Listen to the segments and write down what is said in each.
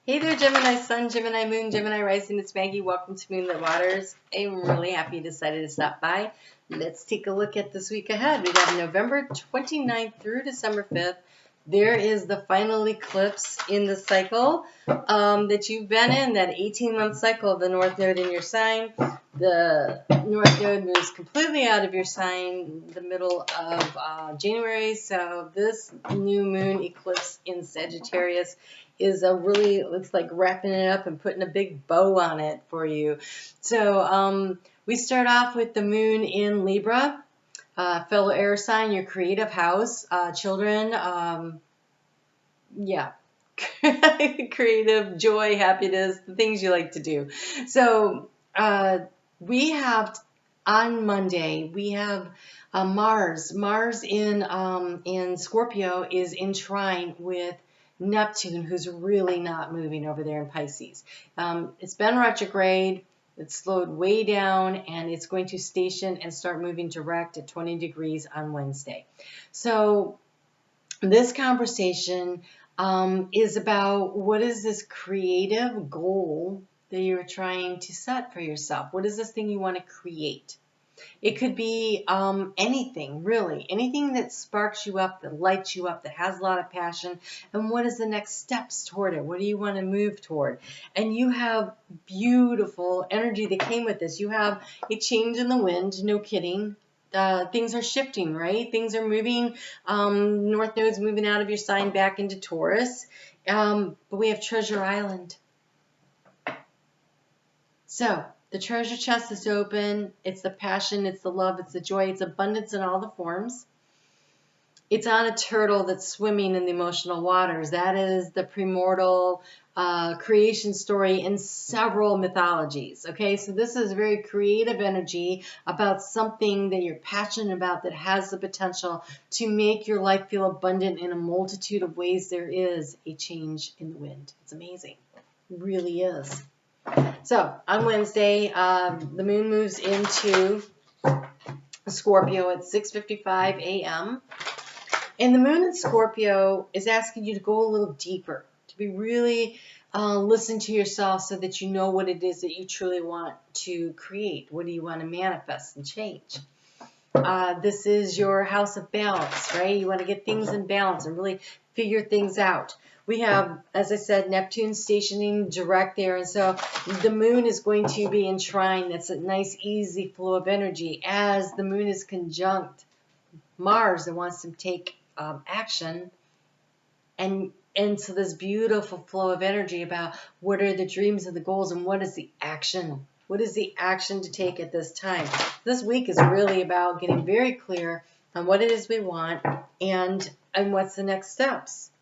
Hey there, Gemini Sun, Gemini Moon, Gemini Rising. It's Maggie. Welcome to Moonlit Waters. I'm really happy you decided to stop by. Let's take a look at this week ahead. We got November 29th through December 5th. There is the final eclipse in the cycle that you've been in, that 18-month cycle of the North Node in your sign. The North Node moves completely out of your sign the middle of January. So this new moon eclipse in Sagittarius is it's like wrapping it up and putting a big bow on it for you. So we start off with the moon in Libra, fellow air sign, your creative house, children, creative, joy, happiness, the things you like to do. So we have on Monday, we have Mars. Mars in Scorpio is in trine with Neptune, who's really not moving over there in Pisces. It's been retrograde. It's slowed way down, and it's going to station and start moving direct at 20 degrees on Wednesday. So this conversation is about what is this creative goal that you're trying to set for yourself? What is this thing you want to create? It could be anything, really. Anything that sparks you up, that lights you up, that has a lot of passion. And what is the next steps toward it? What do you want to move toward? And you have beautiful energy that came with this. You have a change in the wind, no kidding. Things are shifting, right? Things are moving. North Node's moving out of your sign back into Taurus. But we have Treasure Island. So the treasure chest is open. It's the passion, it's the love, it's the joy, it's abundance in all the forms. It's on a turtle that's swimming in the emotional waters. That is the primordial creation story in several mythologies. Okay, so this is very creative energy about something that you're passionate about that has the potential to make your life feel abundant in a multitude of ways. There is a change in the wind. It's amazing. It really is. So on Wednesday, the moon moves into Scorpio at 6:55 a.m. And the moon in Scorpio is asking you to go a little deeper, to be really listen to yourself so that you know what it is that you truly want to create. What do you want to manifest and change? This is your house of balance, right? You want to get things in balance and really figure things out. We have, as I said, Neptune stationing direct there. And so the moon is going to be in trine. That's a nice, easy flow of energy. As the moon is conjunct Mars and wants to take action. And so this beautiful flow of energy about what are the dreams and the goals and what is the action. What is the action to take at this time? This week is really about getting very clear on what it is we want and what's the next steps.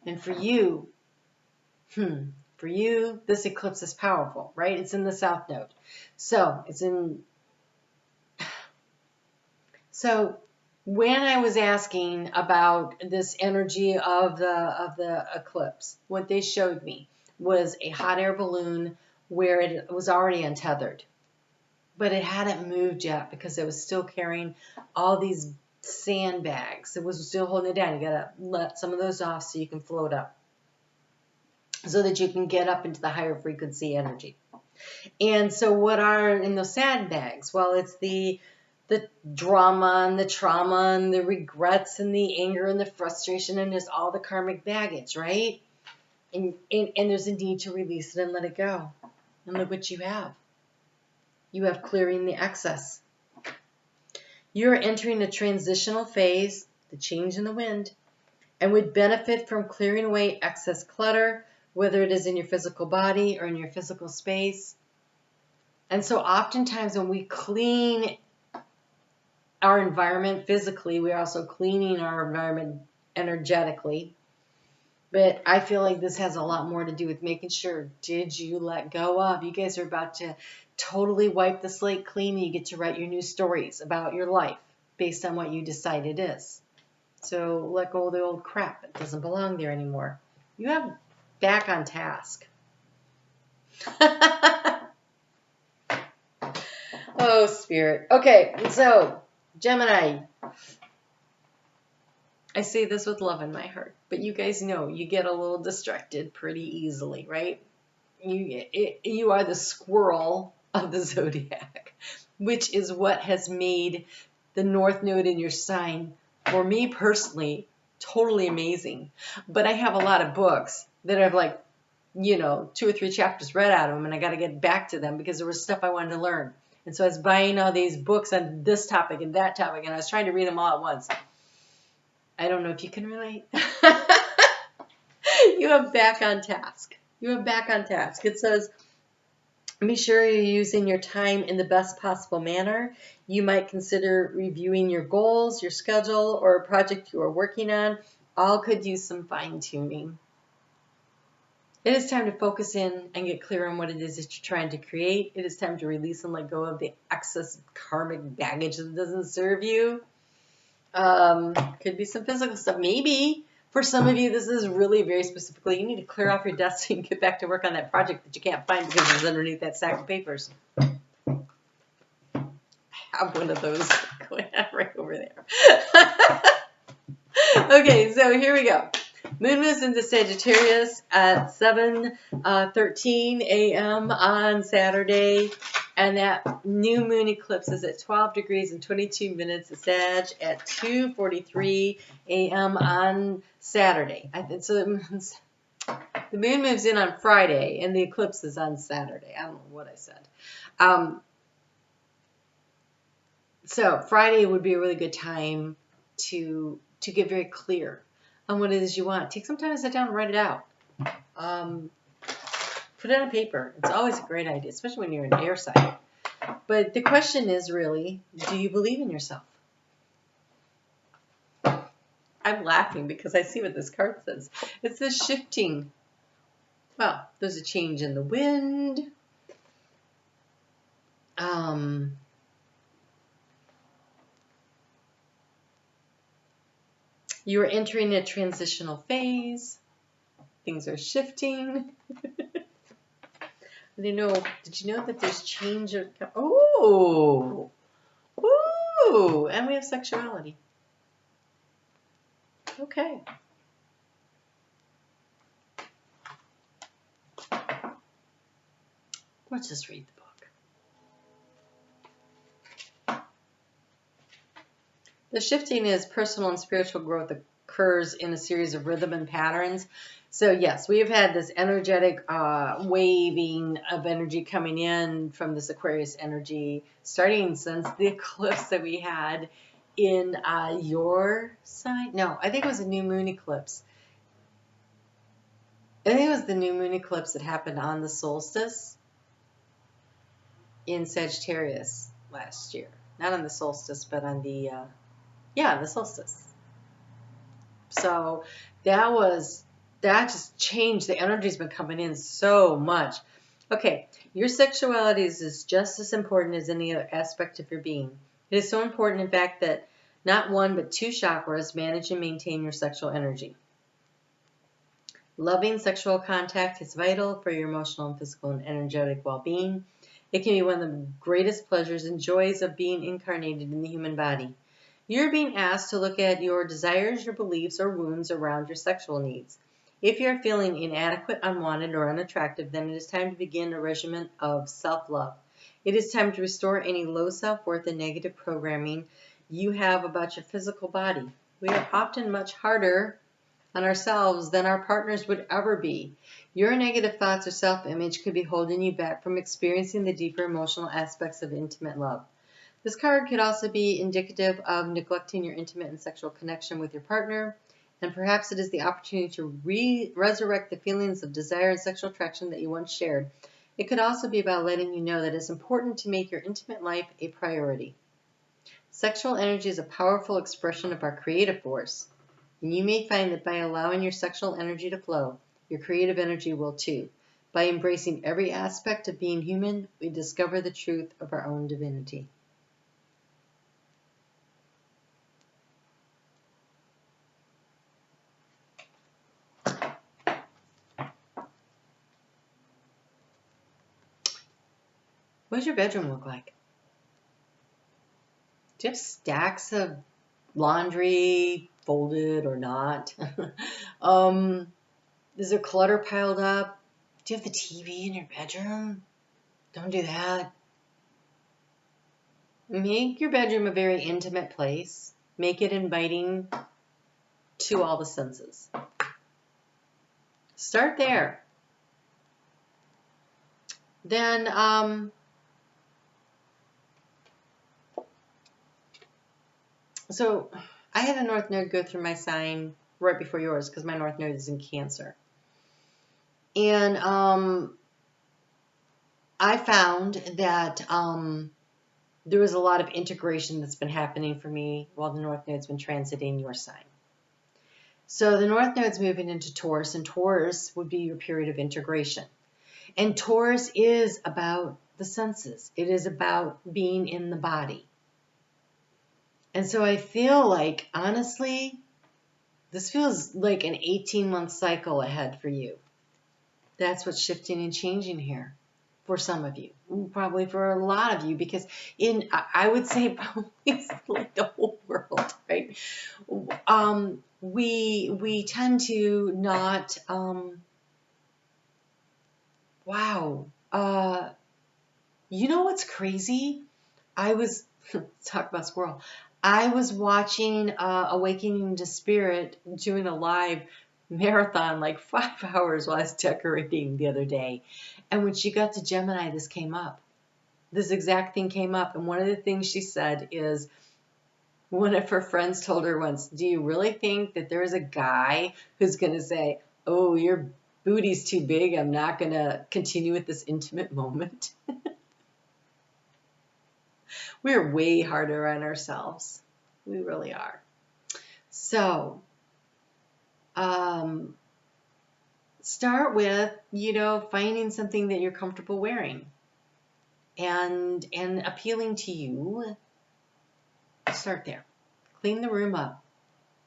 And for you, this eclipse is powerful, right? It's in the South Node. So when I was asking about this energy of the eclipse, what they showed me was a hot air balloon where it was already untethered, but it hadn't moved yet because it was still carrying all these sandbags. It was still holding it down. You got to let some of those off so you can float up, so that you can get up into the higher frequency energy. And so what are in those sandbags? Well, it's the drama and the trauma and the regrets and the anger and the frustration and there's all the karmic baggage, right? And there's a need to release it and let it go. And look what you have. You have clearing the excess. You're entering a transitional phase, the change in the wind, and would benefit from clearing away excess clutter, whether it is in your physical body or in your physical space. And so oftentimes when we clean our environment physically, we're also cleaning our environment energetically. But I feel like this has a lot more to do with making sure, did you let go of? You guys are about to totally wipe the slate clean. You get to write your new stories about your life based on what you decide it is. So let go of the old crap. It doesn't belong there anymore. You have back on task. Oh, Spirit. Okay, so Gemini. I say this with love in my heart, but you guys know you get a little distracted pretty easily, right? You are the squirrel of the zodiac, which is what has made the North Node in your sign, for me personally, totally amazing. But I have a lot of books that have like, 2 or 3 chapters read out of them, and I got to get back to them because there was stuff I wanted to learn. And so I was buying all these books on this topic and that topic, and I was trying to read them all at once. I don't know if you can relate. You have back on task. You have back on task. It says, be sure you're using your time in the best possible manner. You might consider reviewing your goals, your schedule, or a project you are working on. All could use some fine-tuning. It is time to focus in and get clear on what it is that you're trying to create. It is time to release and let go of the excess karmic baggage that doesn't serve you. Could be some physical stuff. Maybe for some of you, this is really very specifically, you need to clear off your desk so you can get back to work on that project that you can't find because it's underneath that stack of papers. I have one of those going on right over there. Okay, so here we go. Moon moves into Sagittarius at 7:13 a.m. on Saturday. And that new moon eclipse is at 12 degrees and 22 minutes of Sag at 2:43 a.m. on Saturday. So the moon moves in on Friday, and the eclipse is on Saturday. I don't know what I said. So Friday would be a really good time to get very clear on what it is you want. Take some time to sit down and write it out. Put it on paper. It's always a great idea, especially when you're an air sign. But the question is really, do you believe in yourself? I'm laughing because I see what this card says. It says shifting. Well, there's a change in the wind. You are entering a transitional phase. Things are shifting. Did you know that there's change of... Oh! Ooh! And we have sexuality. Okay. Let's just read the book. The shifting is personal and spiritual growth occurs in a series of rhythm and patterns. So yes, we have had this energetic waving of energy coming in from this Aquarius energy starting since the eclipse that we had in your sign. No, I think it was a new moon eclipse. I think it was the new moon eclipse that happened on the solstice in Sagittarius last year. Not on the solstice, but on the, the solstice. So that just changed. The energy's been coming in so much. Okay, your sexuality is just as important as any other aspect of your being. It is so important, in fact, that not one but 2 chakras manage and maintain your sexual energy. Loving sexual contact is vital for your emotional and physical and energetic well-being. It can be one of the greatest pleasures and joys of being incarnated in the human body. You're being asked to look at your desires, your beliefs, or wounds around your sexual needs. If you're feeling inadequate, unwanted, or unattractive, then it is time to begin a regimen of self-love. It is time to restore any low self-worth and negative programming you have about your physical body. We are often much harder on ourselves than our partners would ever be. Your negative thoughts or self-image could be holding you back from experiencing the deeper emotional aspects of intimate love. This card could also be indicative of neglecting your intimate and sexual connection with your partner, and perhaps it is the opportunity to resurrect the feelings of desire and sexual attraction that you once shared. It could also be about letting you know that it's important to make your intimate life a priority. Sexual energy is a powerful expression of our creative force, and you may find that by allowing your sexual energy to flow, your creative energy will too. By embracing every aspect of being human, we discover the truth of our own divinity. What does your bedroom look like? Do you have stacks of laundry folded or not? Is there clutter piled up? Do you have the TV in your bedroom? Don't do that. Make your bedroom a very intimate place. Make it inviting to all the senses. Start there. Then, so I had a North Node go through my sign right before yours because my North Node is in Cancer. And I found that there was a lot of integration that's been happening for me while the North Node's been transiting your sign. So the North Node's moving into Taurus, and Taurus would be your period of integration. And Taurus is about the senses. It is about being in the body. And so I feel like, honestly, this feels like an 18-month cycle ahead for you. That's what's shifting and changing here for some of you, probably for a lot of you, because I would say probably like the whole world, right? We tend to not, wow. You know what's crazy? Let's talk about squirrel. I was watching Awakening to Spirit doing a live marathon, like 5 hours while I was decorating the other day. And when she got to Gemini, this came up. This exact thing came up. And one of the things she said is, one of her friends told her once, do you really think that there's a guy who's going to say, oh, your booty's too big, I'm not going to continue with this intimate moment? We're way harder on ourselves. We really are. So, start with, finding something that you're comfortable wearing and appealing to you. Start there. Clean the room up.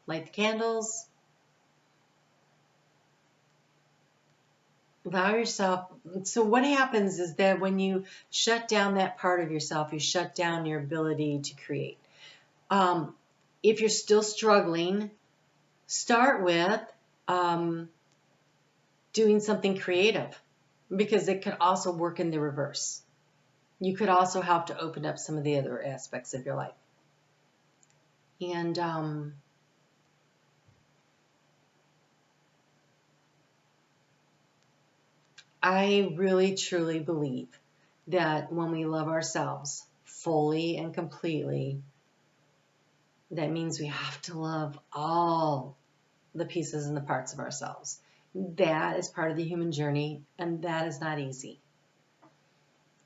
Light the candles. Allow yourself. So what happens is that when you shut down that part of yourself, you shut down your ability to create. If you're still struggling, start with doing something creative, because it could also work in the reverse. You could also help to open up some of the other aspects of your life. And I really, truly believe that when we love ourselves fully and completely, that means we have to love all the pieces and the parts of ourselves. That is part of the human journey, and that is not easy.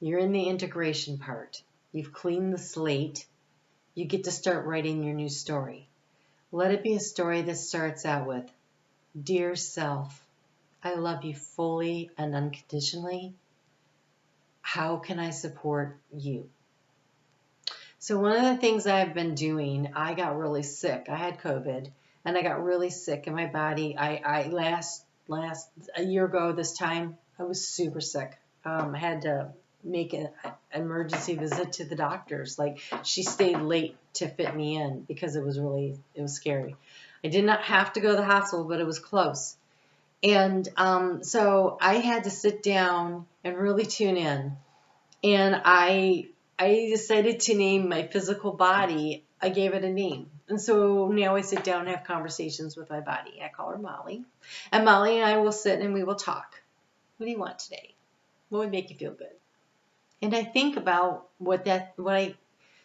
You're in the integration part. You've cleaned the slate. You get to start writing your new story. Let it be a story that starts out with, dear self, I love you fully and unconditionally. How can I support you? So one of the things I've been doing, I got really sick. I had COVID, and I got really sick in my body. I last a year ago this time, I was super sick. I had to make an emergency visit to the doctors. Like, she stayed late to fit me in because it was scary. I did not have to go to the hospital, but it was close. And so I had to sit down and really tune in. And I decided to name my physical body. I gave it a name. And so now I sit down and have conversations with my body. I call her Molly. And Molly and I will sit and we will talk. What do you want today? What would make you feel good? And I think about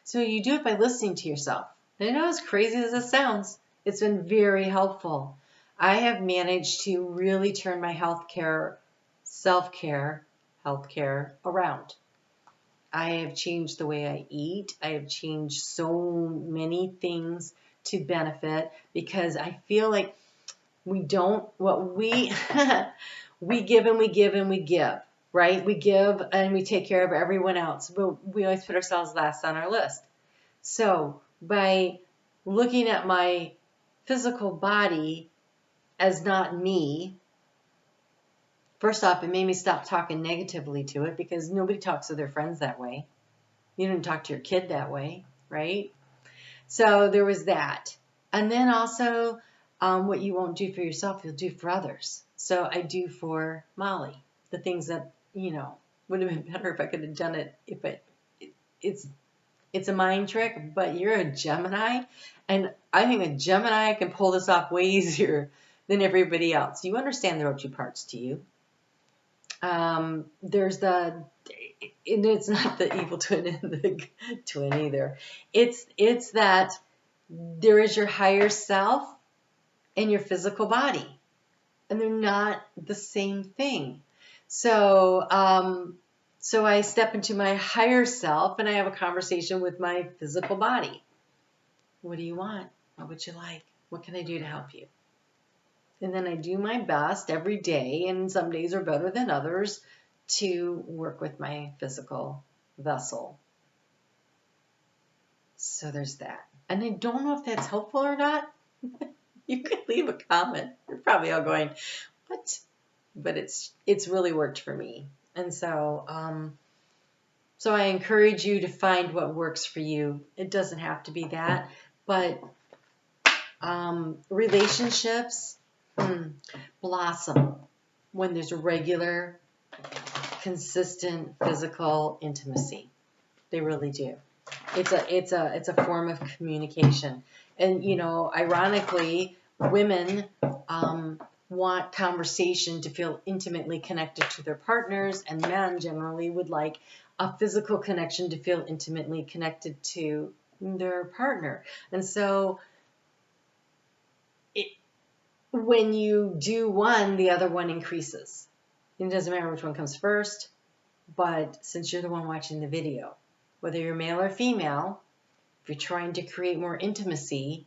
so you do it by listening to yourself. And I know, as crazy as it sounds, it's been very helpful. I have managed to really turn my self-care around. I have changed the way I eat. I have changed so many things to benefit, because I feel like we give and we give and we give, right? We give and we take care of everyone else, but we always put ourselves last on our list. So by looking at my physical body as not me, first off, it made me stop talking negatively to it, because nobody talks to their friends that way. You don't talk to your kid that way, right? So there was that. And then also, what you won't do for yourself, you'll do for others. So I do for Molly the things that, would have been better if I could have done it. It's a mind trick, but you're a Gemini, and I think a Gemini can pull this off way easier than everybody else. You understand there are two parts to you. There's and it's not the evil twin and the twin either. It's that there is your higher self and your physical body, and they're not the same thing. So I step into my higher self and I have a conversation with my physical body. What do you want? What would you like? What can I do to help you? And then I do my best every day, and some days are better than others, to work with my physical vessel. So there's that. And I don't know if that's helpful or not. You can leave a comment. You're probably all going, what? But it's really worked for me. And so I encourage you to find what works for you. It doesn't have to be that, but relationships blossom when there's a regular, consistent physical intimacy. They really do. It's a form of communication. And ironically, women want conversation to feel intimately connected to their partners, and men generally would like a physical connection to feel intimately connected to their partner. And so when you do one, the other one increases. It doesn't matter which one comes first, but since you're the one watching the video, whether you're male or female, if you're trying to create more intimacy,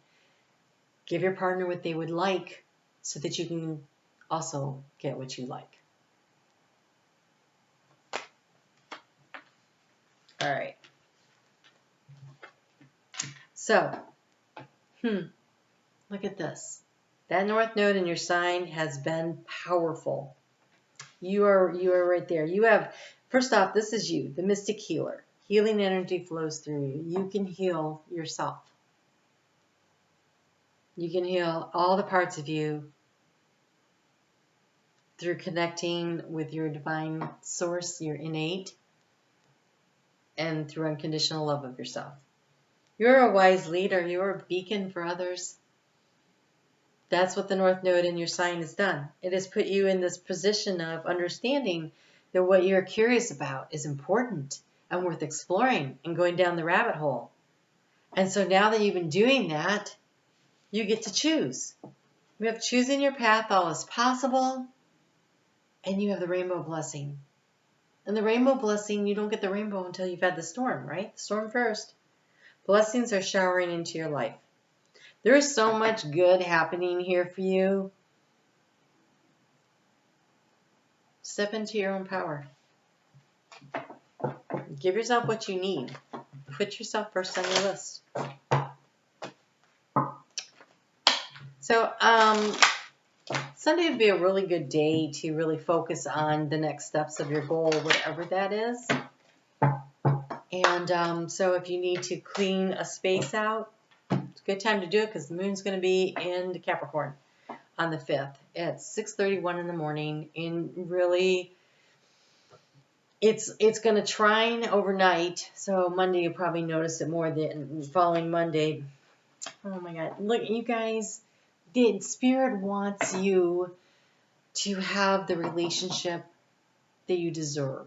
give your partner what they would like so that you can also get what you like. All right. So, look at this. That North Node in your sign has been powerful. You are right there. You have, first off, this is you, the mystic healer. Healing energy flows through you. You can heal yourself. You can heal all the parts of you through connecting with your divine source, your innate, and through unconditional love of yourself. You're a wise leader. You're a beacon for others. That's what the North Node in your sign has done. It has put you in this position of understanding that what you're curious about is important and worth exploring and going down the rabbit hole. And so now that you've been doing that, you get to choose. You have choosing your path, all is possible, and you have the rainbow blessing. And the rainbow blessing, you don't get the rainbow until you've had the storm, right? The storm first. Blessings are showering into your life. There is so much good happening here for you. Step into your own power. Give yourself what you need. Put yourself first on your list. So, Sunday would be a really good day to really focus on the next steps of your goal, whatever that is. And so if you need to clean a space out, it's a good time to do it because the moon's going to be in Capricorn on the 5th at 6:31 in the morning. And really, it's going to trine overnight. So Monday you'll probably notice it more than the following Monday. Oh my God. Look, you guys, the Spirit wants you to have the relationship that you deserve.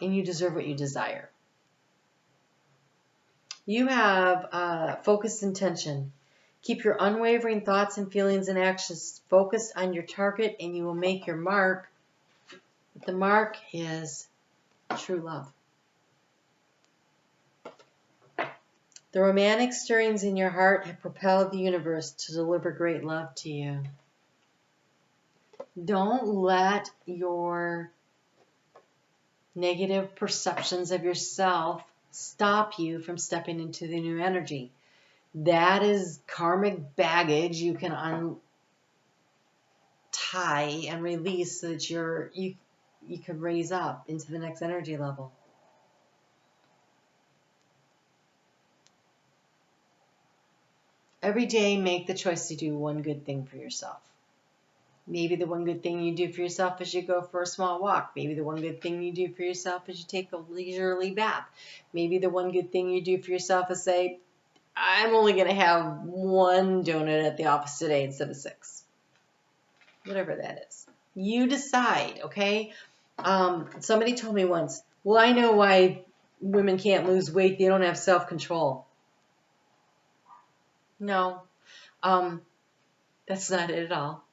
And you deserve what you desire. You have focused intention. Keep your unwavering thoughts and feelings and actions focused on your target, and you will make your mark. The mark is true love. The romantic stirrings in your heart have propelled the universe to deliver great love to you. Don't let your negative perceptions of yourself stop you from stepping into the new energy. That is karmic baggage you can untie and release so that you can raise up into the next energy level. Every day, make the choice to do one good thing for yourself. Maybe the one good thing you do for yourself is you go for a small walk. Maybe the one good thing you do for yourself is you take a leisurely bath. Maybe the one good thing you do for yourself is say, I'm only going to have one donut at the office today instead of 6. Whatever that is. You decide, okay? Somebody told me once, well, I know why women can't lose weight. They don't have self-control. No, that's not it at all.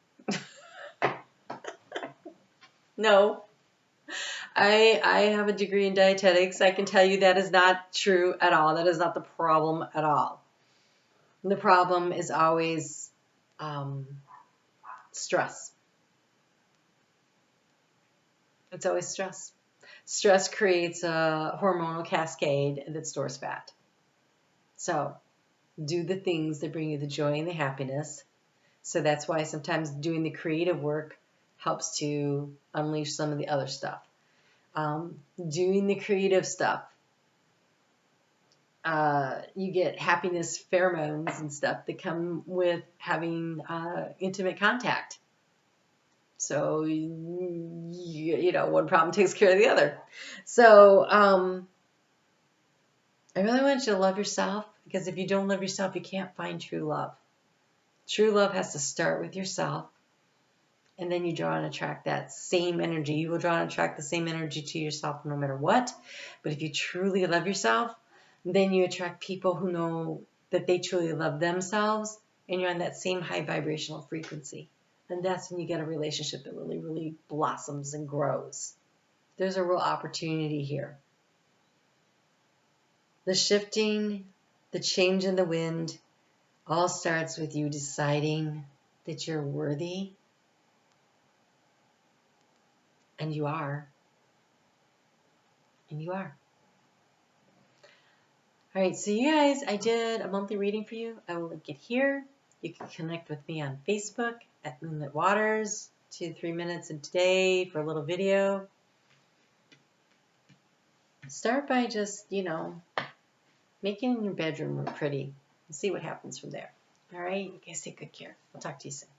No. I have a degree in dietetics. I can tell you that is not true at all. That is not the problem at all. The problem is always stress. It's always stress. Stress creates a hormonal cascade that stores fat. So do the things that bring you the joy and the happiness. So that's why sometimes doing the creative work helps to unleash some of the other stuff. Doing the creative stuff, you get happiness pheromones and stuff that come with having intimate contact. So, you know, one problem takes care of the other. So, I really want you to love yourself, because if you don't love yourself, you can't find true love. True love has to start with yourself, and then you draw and attract that same energy. You will draw and attract the same energy to yourself no matter what. But if you truly love yourself, then you attract people who know that they truly love themselves, and you're on that same high vibrational frequency. And that's when you get a relationship that really, really blossoms and grows. There's a real opportunity here. The shifting, the change in the wind, all starts with you deciding that you're worthy. And you are. And you are. All right, so you guys, I did a monthly reading for you. I will link it here. You can connect with me on Facebook at Moonlit Waters, 2 to 3 minutes a day for a little video. Start by just, you know, making your bedroom look pretty and see what happens from there. All right, you guys take good care. I'll talk to you soon.